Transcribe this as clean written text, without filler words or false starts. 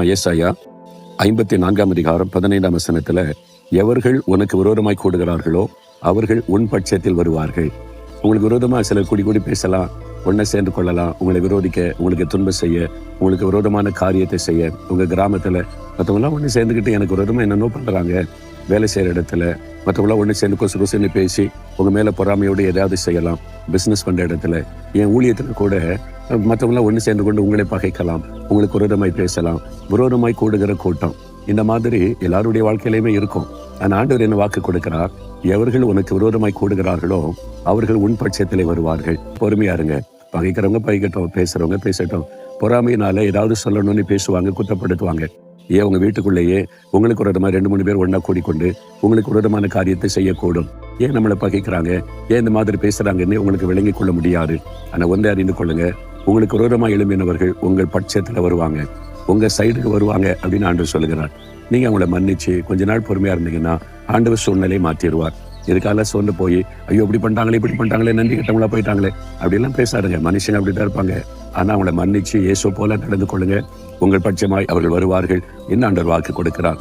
ஏசாயா 54 அதிகாரம் 15 வசனத்துல, எவர்கள் உனக்கு விரோதமாய் கூடுகிறார்களோ அவர்கள் உன் பட்சத்தில் வருவார்கள். உங்களுக்கு விரோதமா சிலர் கூடி பேசலாம், ஒன்றை சேர்ந்து கொள்ளலாம், உங்களை விரோதிக்க, உங்களுக்கு துன்பம் செய்ய, உங்களுக்கு விரோதமான காரியத்தை செய்ய. உங்க கிராமத்துல மற்றவங்களாம் ஒன்று சேர்ந்துக்கிட்டு எனக்கு விரோதமா என்னென்னோ பண்றாங்க, வேலை செய்யற இடத்துல மற்றவங்களாம் ஒன்று சேர்ந்து கொசுன்னு பேசி உங்க மேல பொறாமையோடு எதாவது செய்யலாம். பிசினஸ் பண்ற இடத்துல, என் ஊழியத்துல கூட மற்றவங்களாம் ஒன்று சேர்ந்து கொண்டு உங்களை பகைக்கலாம், உங்களுக்கு விரோதமாய் பேசலாம். விரோதமாய் கூடுகிற கூட்டம் இந்த மாதிரி எல்லாருடைய வாழ்க்கையிலுமே இருக்கும். ஆனா ஆண்டவர் என்ன வாக்கு கொடுக்கிறார்? எவர்கள் உனக்கு விரோதமாய் கூடுகிறார்களோ அவர்கள் உன் பட்சத்திலே வருவார்கள். பொறுமையா இருங்க. பகைக்கிறவங்க பகைக்கட்டும், பேசுறவங்க பேசட்டும். பொறாமையினால ஏதாவது சொல்லணும்னு பேசுவாங்க, குற்றப்படுத்துவாங்க. ஏன் உங்க வீட்டுக்குள்ளேயே உங்களுக்கு விரோதமா 2-3 பேர் ஒன்னா கூடிக்கொண்டு உங்களுக்கு விரோதமான காரியத்தை செய்யக்கூடும். ஏன் நம்மளை பகைக்கிறாங்க, ஏன் இந்த மாதிரி பேசுறாங்கன்னு உங்களுக்கு விளங்கிக் கொள்ள முடியாது. ஆனா ஒன்றை அறிந்து கொள்ளுங்க, உங்களுக்கு விரோதமா எழும்பினவர்கள் உங்கள் பட்சத்துல வருவாங்க, உங்க சைடுக்கு வருவாங்க அப்படின்னு ஆண்டவர் சொல்லுகிறார். நீங்க அவங்கள மன்னிச்சு கொஞ்ச நாள் பொறுமையா இருந்தீங்கன்னா ஆண்டவர் சூழ்நிலையை மாற்றிடுவார். இதுக்காக சோர்ந்து போய் ஐயோ இப்படி பண்ணிட்டாங்களே நன்றி கட்டவங்களா போயிட்டாங்களே அப்படிலாம் பேசாருங்க. மனுஷங்க அப்படிதான் இருப்பாங்க. ஆனா அவங்கள மன்னிச்சு இயேசு போல நடந்து கொள்ளுங்க. உங்கள் பட்சமாய் அவர்கள் வருவார்கள் என்று ஆண்டவர் வாக்கு கொடுக்கிறார்.